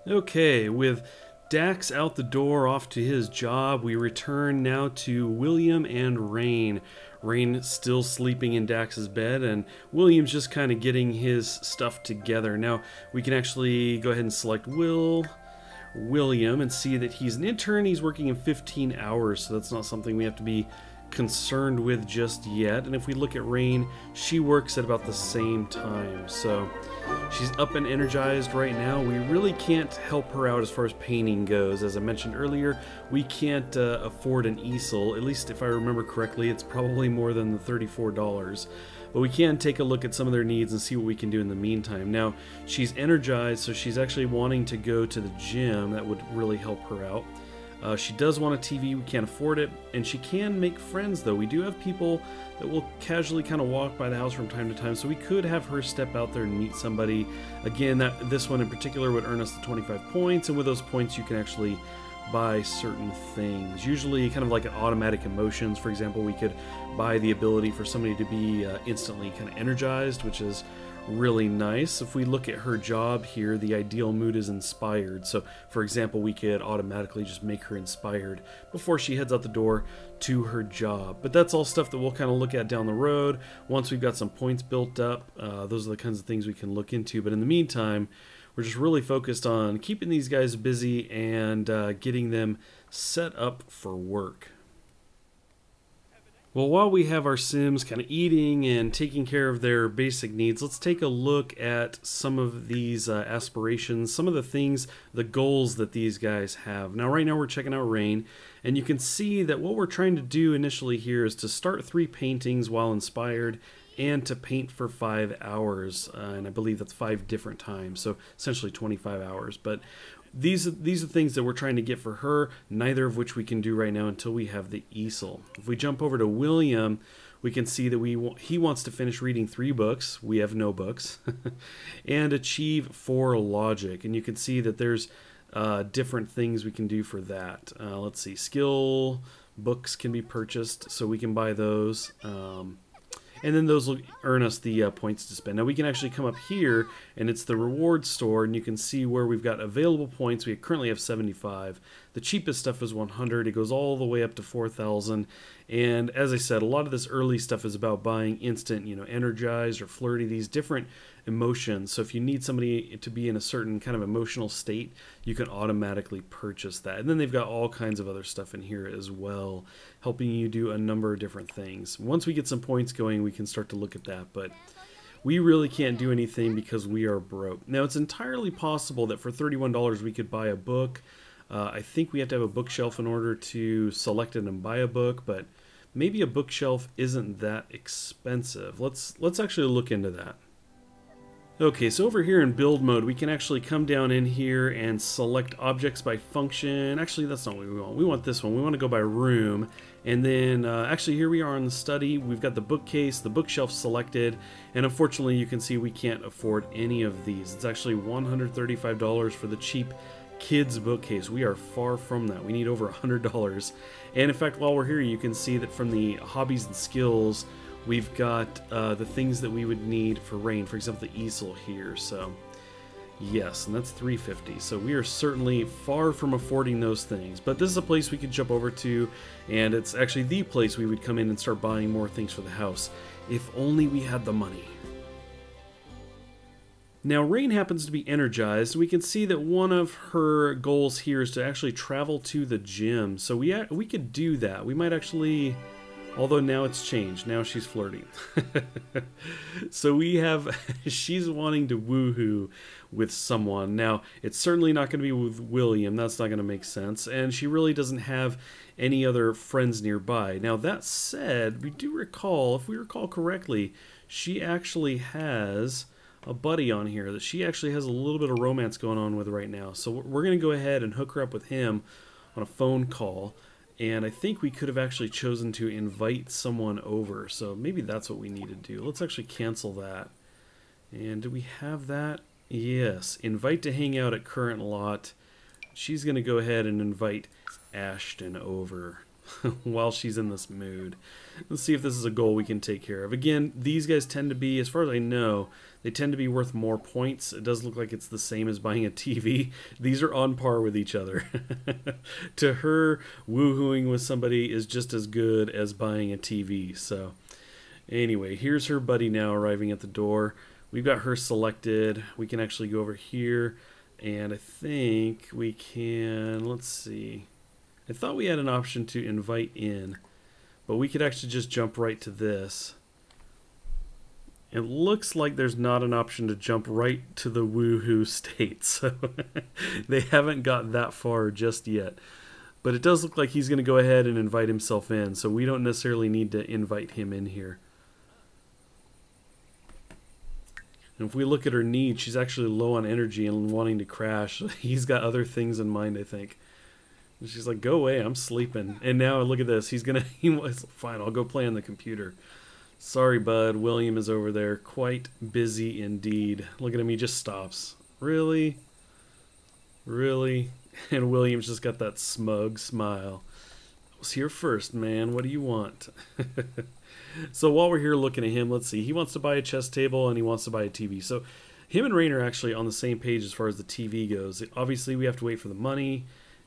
Okay, with Dax out the door off to his job, we return now to William and Rain. Rain still sleeping in Dax's bed, and William's just kind of getting his stuff together. Now, we can actually go ahead and select William, and see that he's an intern. He's working in 15 hours, so that's not something we have to be concerned with just yet. And if we look at Rain, she works at about the same time, so she's up and energized right now. We really can't help her out as far as painting goes. As I mentioned earlier, we can't afford an easel. At least if I remember correctly, it's probably more than the $34. But we can take a look at some of their needs and see what we can do in the meantime. Now, she's energized, so she's actually wanting to go to the gym. That would really help her out. She does want a TV, we can't afford it, and she can make friends though. We do have people that will casually kind of walk by the house from time to time, so we could have her step out there and meet somebody. Again, this one in particular would earn us the 25 points, and with those points you can actually buy certain things. Usually kind of like automatic emotions. For example, we could buy the ability for somebody to be instantly kind of energized, which is really nice. If we look at her job here, the ideal mood is inspired. So for example, we could automatically just make her inspired before she heads out the door to her job. But that's all stuff that we'll kind of look at down the road once we've got some points built up. Those are the kinds of things we can look into. But in the meantime, we're just really focused on keeping these guys busy and getting them set up for work. Well, while we have our Sims kind of eating and taking care of their basic needs, let's take a look at some of these aspirations, some of the things, the goals that these guys have. Now, right now we're checking out Rain, and you can see that what we're trying to do initially here is to start 3 paintings while inspired and to paint for 5 hours, and I believe that's 5 different times, so essentially 25 hours. But these are things that we're trying to get for her, neither of which we can do right now until we have the easel. If we jump over to William, we can see that he wants to finish reading 3 books. We have no books. And achieve 4 logic. And you can see that there's different things we can do for that. Let's see, skill books can be purchased, so we can buy those. And then those will earn us the points to spend. Now we can actually come up here, and it's the reward store, and you can see where we've got available points. We currently have 75. The cheapest stuff is 100. It goes all the way up to 4,000. And as I said, a lot of this early stuff is about buying instant, energized or flirty, these different emotions. So if you need somebody to be in a certain kind of emotional state, you can automatically purchase that. And then they've got all kinds of other stuff in here as well, helping you do a number of different things. Once we get some points going, we can start to look at that, but we really can't do anything because we are broke. Now, it's entirely possible that for $31 we could buy a book. I think we have to have a bookshelf in order to select it and buy a book, but maybe a bookshelf isn't that expensive. Let's actually look into that. Okay, so over here in build mode, we can actually come down in here and select objects by function. Actually, that's not what we want. We want this one. We want to go by room. And then actually here we are in the study. We've got the bookcase, the bookshelf selected, and unfortunately you can see we can't afford any of these. It's actually $135 for the cheap kids bookcase. We are far from that. We need over $100. And in fact, while we're here, you can see that from the hobbies and skills, we've got the things that we would need for Rain. For example, the easel here. So yes, and that's $350. So we are certainly far from affording those things. But this is a place we could jump over to, and it's actually the place we would come in and start buying more things for the house. If only we had the money. Now, Rain happens to be energized. We can see that one of her goals here is to actually travel to the gym. So we could do that. We might actually... Although now it's changed. Now she's flirting. So we have... she's wanting to woohoo with someone. Now, it's certainly not going to be with William. That's not going to make sense. And she really doesn't have any other friends nearby. Now, that said, we do recall, if we recall correctly, she actually has a buddy on here that she actually has a little bit of romance going on with right now. So we're going to go ahead and hook her up with him on a phone call. And I think we could have actually chosen to invite someone over. So maybe that's what we need to do. Let's actually cancel that. And do we have that? Yes. Invite to hang out at current lot. She's going to go ahead and invite Ashton over. while she's in this mood. Let's see if this is a goal we can take care of. Again, these guys tend to be, as far as I know, they tend to be worth more points. It does look like it's the same as buying a TV. These are on par with each other. To her, woohooing with somebody is just as good as buying a TV. So anyway, here's her buddy now arriving at the door. We've got her selected. We can actually go over here, and I think we can, let's see. I thought we had an option to invite in, but we could actually just jump right to this. It looks like there's not an option to jump right to the woohoo state, so they haven't got that far just yet. But it does look like he's going to go ahead and invite himself in, so we don't necessarily need to invite him in here. And if we look at her needs, she's actually low on energy and wanting to crash. He's got other things in mind, I think. And she's like, go away, I'm sleeping. And now look at this. He was fine, I'll go play on the computer. Sorry, bud. William is over there, quite busy indeed. Look at him, he just stops. Really? Really? And William's just got that smug smile. I was here first, man. What do you want? So while we're here looking at him, let's see. He wants to buy a chess table and he wants to buy a TV. So him and Rain are actually on the same page as far as the TV goes. Obviously, we have to wait for the money,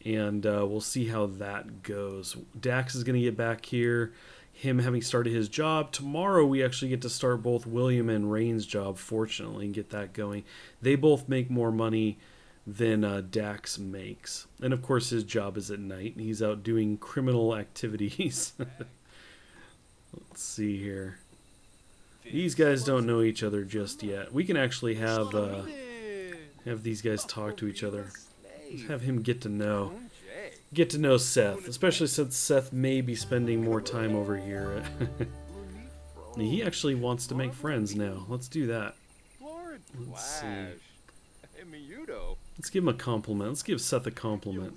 and we'll see how that goes. Dax is going to get back here. Him having started his job. Tomorrow we actually get to start both William and Rain's job, fortunately, and get that going. They both make more money than Dax makes. And of course his job is at night. He's out doing criminal activities. Let's see here. These guys don't know each other just yet. We can actually have these guys talk to each other. Have him get to know Seth, especially since Seth may be spending more time over here. He actually wants to make friends now. Let's do that. Let's see. Let's give him a compliment. Let's give Seth a compliment.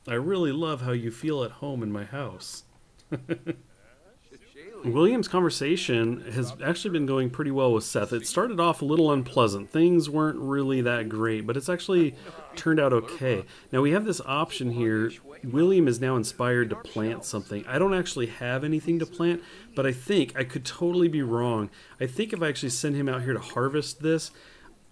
I really love how you feel at home in my house. William's conversation has actually been going pretty well with Seth. It started off a little unpleasant. Things weren't really that great, but it's actually turned out okay. Now we have this option here. William is now inspired to plant something. I don't actually have anything to plant, but I think, I could totally be wrong, I think if I actually send him out here to harvest this,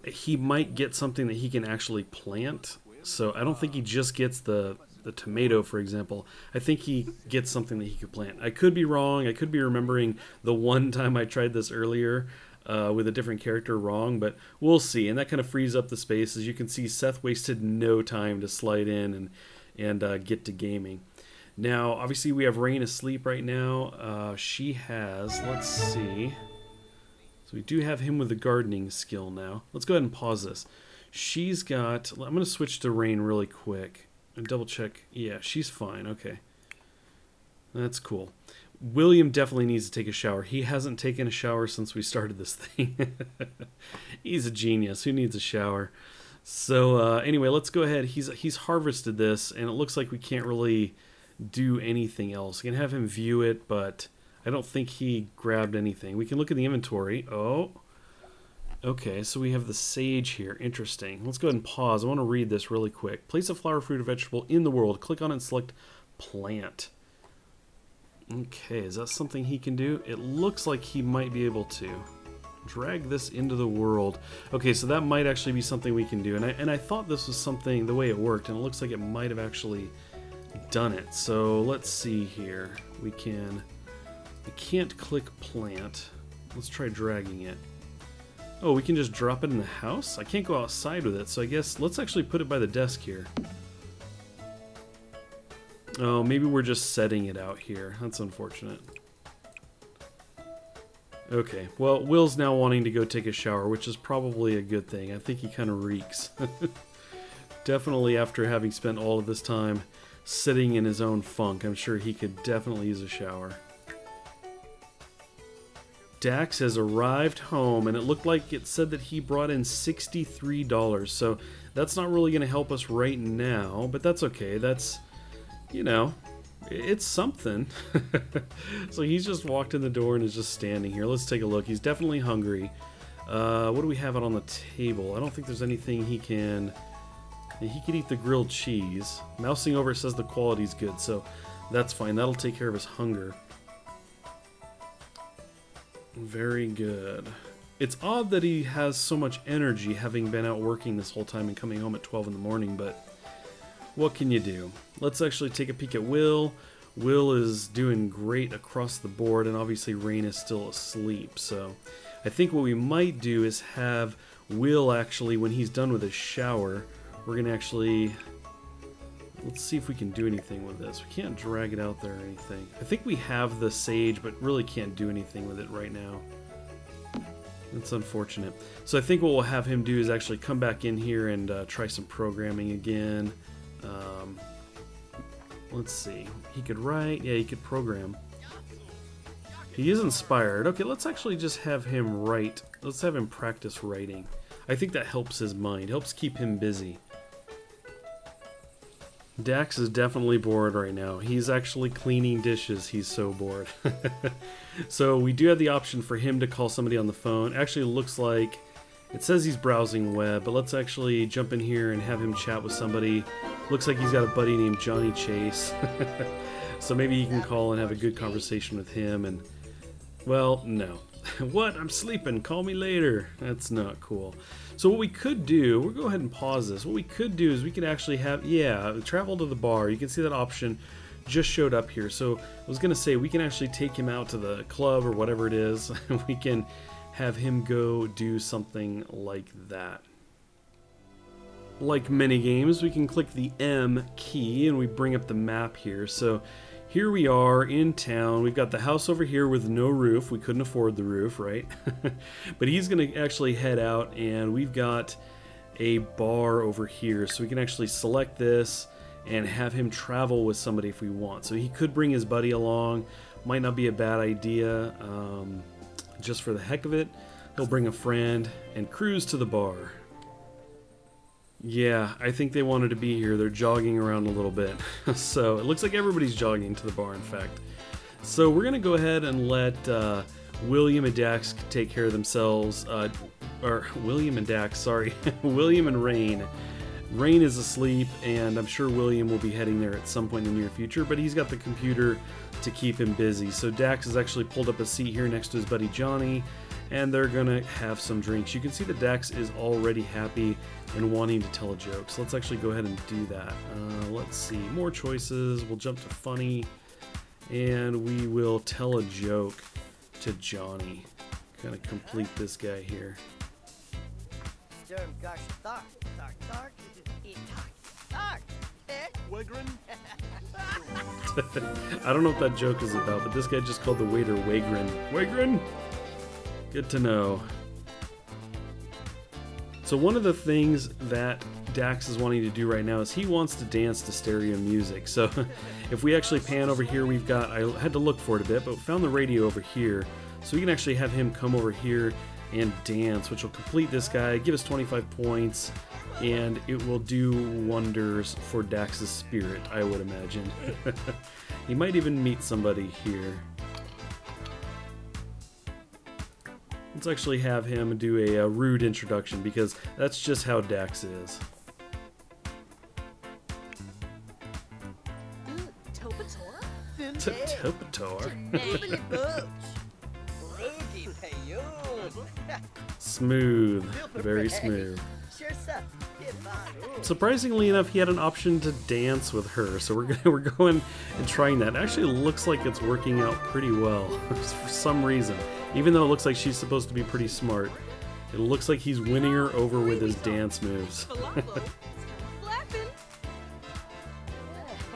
he might get something that he can actually plant. So I don't think he just gets the tomato, for example. I think he gets something that he could plant. I could be wrong. I could be remembering the one time I tried this earlier with a different character wrong, but we'll see. And that kind of frees up the space. As you can see, Seth wasted no time to slide in and get to gaming. Now, obviously, we have Rain asleep right now. She has, let's see. So we do have him with the gardening skill now. Let's go ahead and pause this. She's got, I'm going to switch to Rain really quick. And double check. Yeah, she's fine. Okay. That's cool. William definitely needs to take a shower. He hasn't taken a shower since we started this thing. He's a genius. Who needs a shower? So anyway, let's go ahead. He's harvested this, and it looks like we can't really do anything else. We can have him view it, but I don't think he grabbed anything. We can look at the inventory. Oh. Okay, so we have the sage here. Interesting. Let's go ahead and pause. I want to read this really quick. Place a flower, fruit, or vegetable in the world. Click on it and select plant. Okay, is that something he can do? It looks like he might be able to. Drag this into the world. Okay, so that might actually be something we can do. And I thought this was something, the way it worked, and it looks like it might have actually done it. So let's see here. We can't click plant. Let's try dragging it. Oh, we can just drop it in the house? I can't go outside with it, so I guess let's actually put it by the desk here. Oh, maybe we're just setting it out here. That's unfortunate. Okay, well, Will's now wanting to go take a shower, which is probably a good thing. I think he kind of reeks. Definitely after having spent all of this time sitting in his own funk, I'm sure he could definitely use a shower. Dax has arrived home, and it looked like it said that he brought in $63, so that's not really going to help us right now, but that's okay. That's, you know, it's something. So he's just walked in the door and is just standing here. Let's take a look. He's definitely hungry. What do we have out on the table? I don't think there's anything he can And he could eat the grilled cheese. Mousing over says the quality's good, so that's fine. That'll take care of his hunger. Very good. It's odd that he has so much energy, having been out working this whole time and coming home at 12 in the morning, but what can you do? Let's actually take a peek at Will. Will is doing great across the board, and obviously Rain is still asleep, so I think what we might do is have Will actually, when he's done with his shower, we're going to actually... Let's see if we can do anything with this. We can't drag it out there or anything. I think we have the sage, but really can't do anything with it right now. That's unfortunate. So I think what we'll have him do is actually come back in here and try some programming again. Let's see. He could write. Yeah, he could program. He is inspired. Okay, let's actually just have him write. Let's have him practice writing. I think that helps his mind. Helps keep him busy. Dax is definitely bored right now. He's actually cleaning dishes. He's so bored. So we do have the option for him to call somebody on the phone. Actually, it looks like it says he's browsing web, but let's actually jump in here and have him chat with somebody. Looks like he's got a buddy named Johnny Chase. So maybe you can call and have a good conversation with him. And, well, no. What? I'm sleeping. Call me later. That's not cool. So what we could do, we'll go ahead and pause this. What we could do is we could actually have, travel to the bar. You can see that option just showed up here. So I was going to say we can actually take him out to the club or whatever it is. We can have him go do something like that. Like many games, we can click the M key and we bring up the map here. So here we are in town. We've got the house over here with no roof. We couldn't afford the roof, right? But he's going to actually head out, and we've got a bar over here. So we can actually select this and have him travel with somebody if we want. So he could bring his buddy along. Might not be a bad idea. Just for the heck of it, he'll bring a friend and cruise to the bar. Yeah, I think they wanted to be here. They're jogging around a little bit. So it looks like everybody's jogging to the bar, in fact. So we're going to go ahead and let William and Dax take care of themselves. Or William and Dax, sorry. William and Rain. Rain is asleep, and I'm sure William will be heading there at some point in the near future, but he's got the computer to keep him busy. So Dax has actually pulled up a seat here next to his buddy Johnny, and they're gonna have some drinks. You can see that Dax is already happy and wanting to tell a joke. So let's actually go ahead and do that. Let's see, more choices. We'll jump to funny, and we will tell a joke to Johnny. Kind of complete this guy here. I don't know what that joke is about, but this guy just called the waiter Wagrin. Wagrin? Good to know. So one of the things that Dax is wanting to do right now is he wants to dance to stereo music. So if we actually pan over here, we've got, I had to look for it a bit, but found the radio over here. So we can actually have him come over here and dance, which will complete this guy, give us 25 points, and it will do wonders for Dax's spirit, I would imagine. He might even meet somebody here. Let's actually have him do a rude introduction, because that's just how Dax is. Topator? Smooth. Very smooth. Surprisingly enough, he had an option to dance with her, so we're going and trying that. It actually looks like it's working out pretty well for some reason. Even though it looks like she's supposed to be pretty smart, it looks like he's winning her over with his dance moves.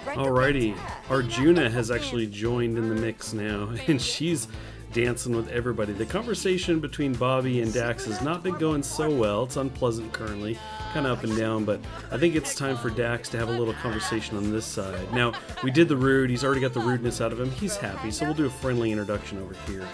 Alrighty, Arjuna has actually joined in the mix now, and she's dancing with everybody. The conversation between Bobby and Dax has not been going so well. It's unpleasant currently, kind of up and down, but I think it's time for Dax to have a little conversation on this side. Now, we did the rude. He's already got the rudeness out of him. He's happy, so we'll do a friendly introduction over here.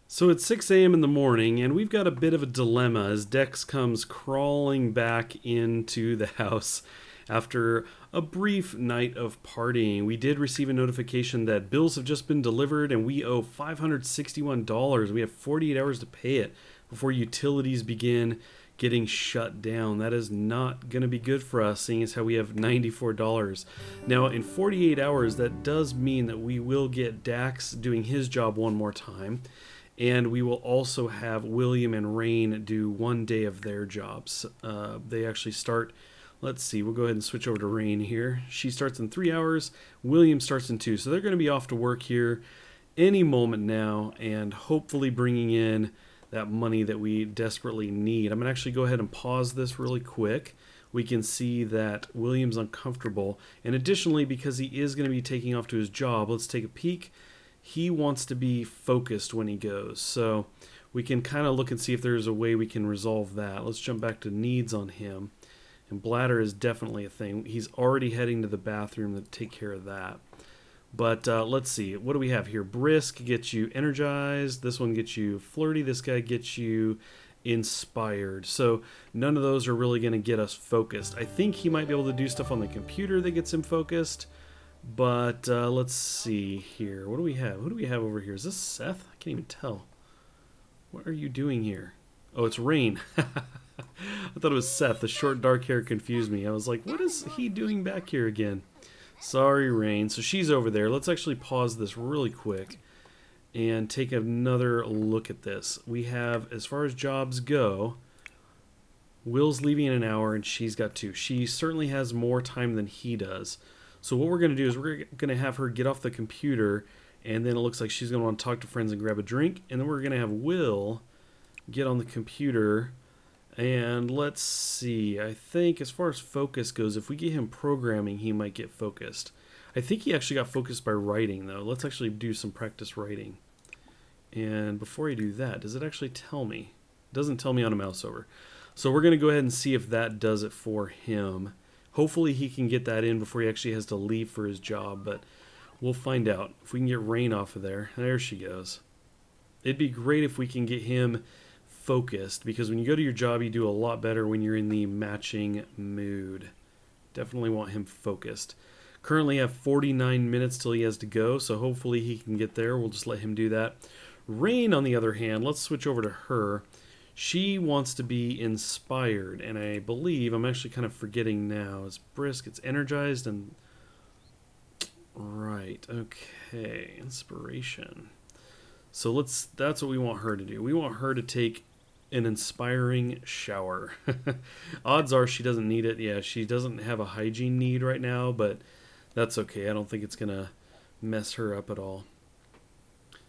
So it's 6 a.m. in the morning, and we've got a bit of a dilemma as Dex comes crawling back into the house. after a brief night of partying. We did receive a notification that bills have just been delivered and we owe $561. We have 48 hours to pay it before utilities begin getting shut down. That is not going to be good for us, seeing as how we have $94. Now, in 48 hours, that does mean that we will get Dax doing his job one more time, and we will also have William and Rain do 1 day of their jobs. They actually start, let's see, we'll go ahead and switch over to Rain here. She starts in 3 hours, William starts in 2, so they're going to be off to work here any moment now, and hopefully bringing in that money that we desperately need. I'm going to actually go ahead and pause this really quick. We can see that William's uncomfortable, and additionally, because he is going to be taking off to his job, let's take a peek. He wants to be focused when he goes, so we can kind of look and see if there's a way we can resolve that. Let's jump back to needs on him, and bladder is definitely a thing. He's already heading to the bathroom to take care of that. But let's see, what do we have here? Brisk gets you energized. This one gets you flirty. This guy gets you inspired. So none of those are really going to get us focused. I think he might be able to do stuff on the computer that gets him focused. But let's see here. What do we have? Who do we have over here? Is this Seth? I can't even tell. What are you doing here? Oh, it's Rain. I thought it was Seth. The short dark hair confused me. I was like, what is he doing back here again? Sorry, Rain. So she's over there. Let's actually pause this really quick and take another look at this. We have, as far as jobs go, Will's leaving in an hour and she's got 2. She certainly has more time than he does. So what we're going to do is we're going to have her get off the computer, and then it looks like she's going to want to talk to friends and grab a drink, and then we're going to have Will get on the computer. And let's see, I think as far as focus goes, if we get him programming, he might get focused. I think he actually got focused by writing, though. Let's actually do some practice writing. And before I do that, does it actually tell me? It doesn't tell me on a mouse over. So we're going to go ahead and see if that does it for him. Hopefully he can get that in before he actually has to leave for his job, but we'll find out. If we can get Rain off of there. There she goes. It'd be great if we can get him focused, because when you go to your job, you do a lot better when you're in the matching mood. Definitely want him focused. Currently have 49 minutes till he has to go, so hopefully he can get there. We'll just let him do that. Rain, on the other hand, let's switch over to her. She wants to be inspired, and I believe, I'm actually kind of forgetting now, it's brisk, it's energized, and right, okay, inspiration. So that's what we want her to do. We want her to take an inspiring shower. Odds are she doesn't need it. Yeah, she doesn't have a hygiene need right now, but that's okay. I don't think it's gonna mess her up at all.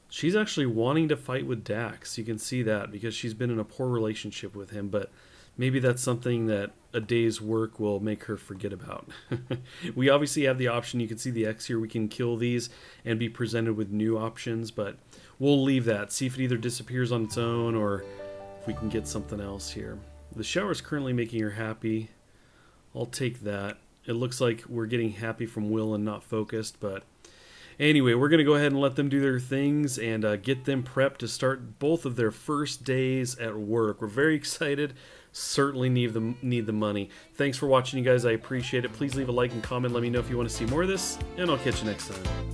She's actually wanting to fight with Dax. You can see that because she's been in a poor relationship with him, but maybe that's something that a day's work will make her forget about. We obviously have the option, you can see the X here, we can kill these and be presented with new options, but we'll leave that. See if it either disappears on its own or if we can get something else here. The shower is currently making her happy. I'll take that. It looks like we're getting happy from Will and not focused, but anyway, we're going to go ahead and let them do their things and get them prepped to start both of their first days at work. We're very excited. Certainly need the money. Thanks for watching, you guys. I appreciate it. Please leave a like and comment. Let me know if you want to see more of this, and I'll catch you next time.